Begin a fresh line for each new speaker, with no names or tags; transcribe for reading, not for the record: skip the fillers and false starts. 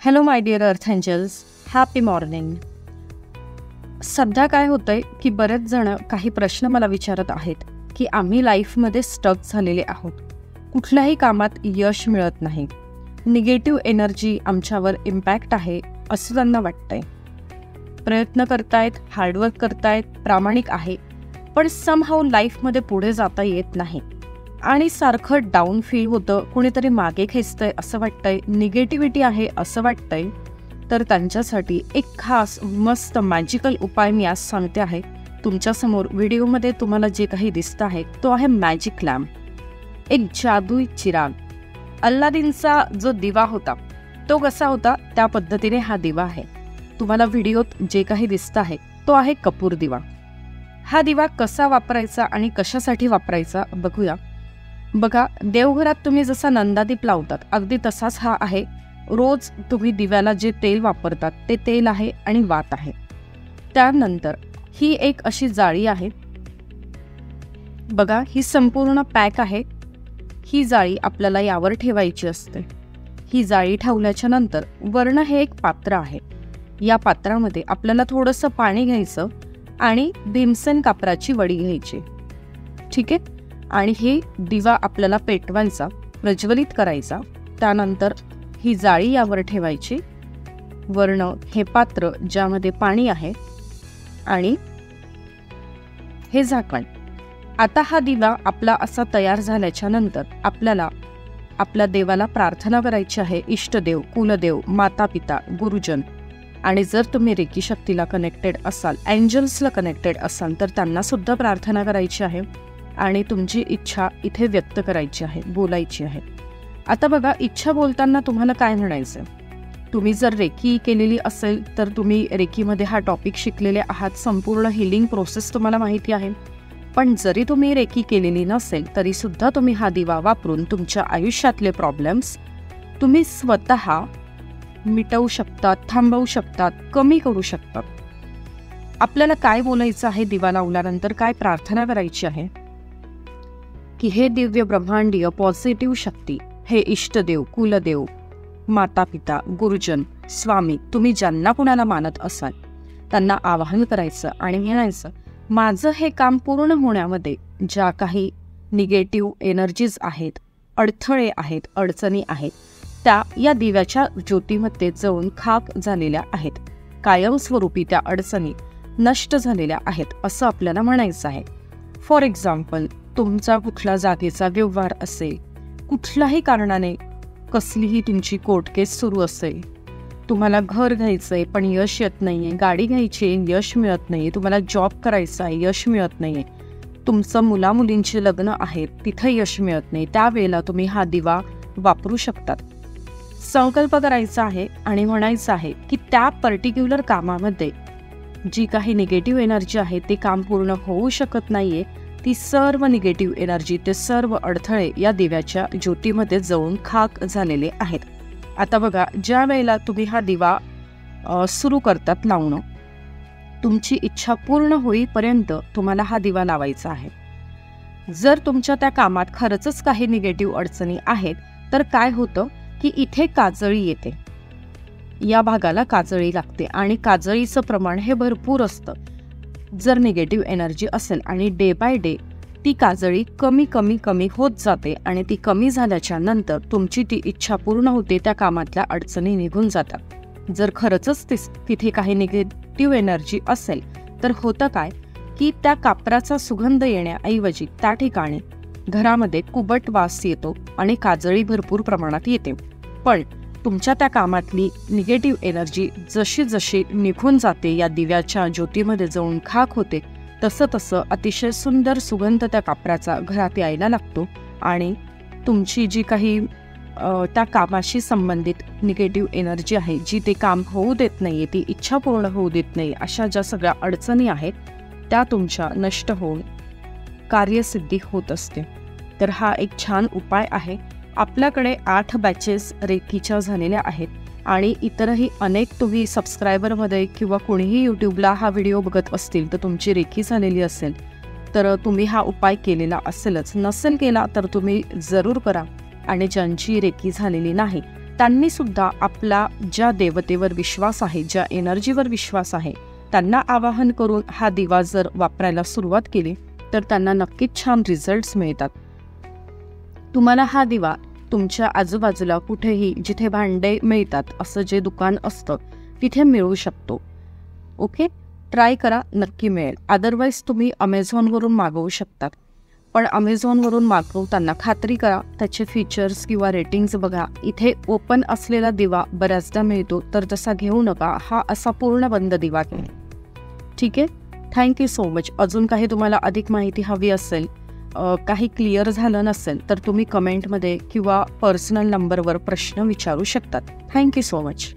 Hello my dear अर्थ angels, happy morning. सध्या काय होतंय की बरेच जण काही प्रश्न मला विचारत आहेत की आम्ही लाईफमध्ये स्टक झालेले आहोत, कुठल्याही कामात यश मिळत नाही, निगेटिव्ह एनर्जी आमच्यावर इम्पॅक्ट आहे असं त्यांना वाटतंय. प्रयत्न करतायत, हार्डवर्क करतायत, प्रामाणिक आहे, पण समहाऊ लाईफमध्ये पुढे जाता येत नाही आणि सारखं डाऊन फील होतं, कुणीतरी मागे खेचतंय असं वाटतंय, निगेटिव्हिटी आहे असं वाटतंय. तर त्यांच्यासाठी एक खास मस्त मॅजिकल उपाय मी आज सांगते आहे. तुमच्यासमोर व्हिडिओमध्ये तुम्हाला जे काही दिसतं आहे तो आहे मॅजिक लॅम्प, एक जादुई चिराग. अल्लादीनचा जो दिवा होता तो कसा होता त्या पद्धतीने हा दिवा आहे. तुम्हाला व्हिडिओत जे काही दिसतं आहे तो आहे कपूर दिवा. हा दिवा कसा वापरायचा आणि कशासाठी वापरायचा बघूया. बघा, देवघरात तुम्ही जसा नंदादीप लावतात अगदी तसाच हा आहे. रोज तुम्ही दिव्याला जे तेल वापरतात ते तेल आहे आणि वात आहे. त्यानंतर ही एक अशी जाळी आहे. बघा, ही संपूर्ण पॅक आहे. ही जाळी आपल्याला यावर ठेवायची असते. ही जाळी ठेवल्याच्या नंतर वर्ण हे एक पात्र आहे. या पात्रामध्ये आपल्याला थोडंसं पाणी घ्यायचं आणि भीमसेन कापराची वडी घ्यायची. ठीक आहे. आणि हे दिवा आपल्याला पेटवायचा, प्रज्वलित करायचा. त्यानंतर ही जाळी यावर ठेवायची, वर्ण हे पात्र ज्यामध्ये पाणी आहे आणि हे झाकण. आता हा दिवा आपला असा तयार झाल्याच्या नंतर आपल्याला आपल्या देवाला प्रार्थना करायची आहे. इष्टदेव, कुलदेव, माता पिता, गुरुजन, आणि जर तुम्ही रेकी शक्तीला कनेक्टेड असाल, एंजल्सला कनेक्टेड असाल तर त्यांना सुद्धा प्रार्थना करायची आहे आणि तुमची इच्छा इथे व्यक्त करायची आहे, बोलायची आहे. आता बघा, इच्छा बोलताना तुम्हाला काय म्हणायचं. तुम्ही जर रेकी केलेली असेल तर तुम्ही रेकीमध्ये हा टॉपिक शिकलेले आहात, संपूर्ण हिलिंग प्रोसेस तुम्हाला माहिती आहे. पण जरी तुम्ही रेकी केलेली नसेल तरी सुद्धा तुम्ही हा दिवा वापरून तुमच्या आयुष्यातले प्रॉब्लेम्स तुम्ही स्वतः मिटवू शकतात, थांबवू शकतात, कमी करू शकतात. आपल्याला काय बोलायचं आहे दिवा लावल्यानंतर, काय प्रार्थना करायची आहे की हे दिव्य ब्रह्मांडीय पॉझिटिव्ह शक्ती, हे इष्टदेव, कुलदेव, माता पिता, गुरुजन, स्वामी, तुम्ही ज्यांना कुणाला मानत असाल त्यांना आवाहन करायचं आणि म्हणायचं, माझं हे काम पूर्ण होण्यामध्ये ज्या काही निगेटिव्ह एनर्जीज आहेत, अडथळे आहेत, अडचणी आहेत, त्या या दिव्याच्या ज्योतीमध्ये जाऊन खाक झालेल्या आहेत. कायमस्वरूपी त्या अडचणी नष्ट झालेल्या आहेत असं आपल्याला म्हणायचं आहे. फॉर एक्झाम्पल, तुमचा कुठला जागेचा व्यवहार असेल, कुठल्याही कारणाने कसलीही तुमची कोर्ट केस सुरू असेल, तुम्हाला घर घ्यायचंय पण यश येत नाहीये, गाडी घ्यायची यश मिळत नाहीये, तुम्हाला जॉब करायचा आहे यश मिळत नाहीये, तुमचं मुलामुलींचे लग्न आहेत तिथं यश मिळत नाही, त्यावेळेला तुम्ही हा दिवा वापरू शकतात. संकल्प करायचा आहे आणि म्हणायचं आहे की त्या पर्टिक्युलर कामामध्ये जी काही निगेटिव्ह एनर्जी आहे ते काम पूर्ण होऊ शकत नाहीये, ती सर्व निगेटिव्ह एनर्जी, ते सर्व अडथळे या दिव्याच्या ज्योतीमध्ये जाऊन खाक झालेले आहेत. आता बघा, ज्या वेळेला तुम्ही हा दिवा सुरू करतात लावणं, तुमची इच्छा पूर्ण होईपर्यंत तुम्हाला हा दिवा लावायचा आहे. जर तुमच्या त्या कामात खरंच काही निगेटिव्ह अडचणी आहेत तर काय होतं की इथे काजळी येते, या भागाला काजळी लागते आणि काजळीचं प्रमाण हे भरपूर असतं जर निगेटिव्ह एनर्जी असेल. आणि डे बाय डे ती काजळी कमी कमी कमी होत जाते आणि ती कमी झाल्याच्या नंतर तुमची ती इच्छा पूर्ण होते, त्या कामातल्या अडचणी निघून जातात. जर खरंच तिथे काही निगेटिव्ह एनर्जी असेल तर होतं काय की त्या कापराचा सुगंध येण्याऐवजी त्या ठिकाणी घरामध्ये कुबट वास येतो आणि काजळी भरपूर प्रमाणात येते. पण तुमच्या त्या कामातली निगेटिव्ह एनर्जी जशी जशी निघून जाते, या दिव्याच्या ज्योतीमध्ये जाऊन खाक होते, तसं तसं अतिशय सुंदर सुगंध त्या कापराचा घरात यायला लागतो आणि तुमची जी काही त्या कामाशी संबंधित निगेटिव्ह एनर्जी आहे, जी ते काम होऊ देत नाहीये, ती इच्छा पूर्ण होऊ देत नाही, अशा ज्या सगळ्या अडचणी आहेत त्या तुमच्या नष्ट होऊन कार्यसिद्धी होत असते. तर हा एक छान उपाय आहे. आपल्याकडे 8 बॅचेस रेकीच्या झालेल्या आहेत आणि इतरही अनेक, तुम्ही सबस्क्रायबरमध्ये किंवा कोणीही यूट्यूबला हा व्हिडिओ बघत असतील तर तुमची रेकी झालेली असेल तर तुम्ही हा उपाय केलेला असेलच. नसेल केला तर तुम्ही जरूर करा आणि ज्यांची रेकी झालेली नाही त्यांनी सुद्धा आपला ज्या देवतेवर विश्वास आहे, ज्या एनर्जीवर विश्वास आहे, त्यांना आवाहन करून हा दिवा जर वापरायला सुरुवात केली तर त्यांना नक्कीच छान रिझल्ट्स मिळतात. तुम्हाला हा दिवा तुमच्या आजूबाजूला कुठेही जिथे भांडे मिळतात असं जे दुकान असतं तिथे मिळू शकतो. ओके, ट्राय करा, नक्की मिळेल. अदरवाईज तुम्ही अमेझॉनवरून मागवू शकतात. पण अमेझॉनवरून मागवताना खात्री करा त्याचे फीचर्स किंवा रेटिंग्स बघा. इथे ओपन असलेला दिवा बऱ्याचदा मिळतो, तर तसा घेऊ नका. हा असा पूर्ण बंद दिवा घ्या. ठीक आहे, थँक्यू सो मच. अजून काही तुम्हाला अधिक माहिती हवी असेल, काही क्लिअर झालं नसेल तर तुम्ही कमेंटमध्ये किंवा पर्सनल नंबरवर प्रश्न विचारू शकतात. Thank you so much.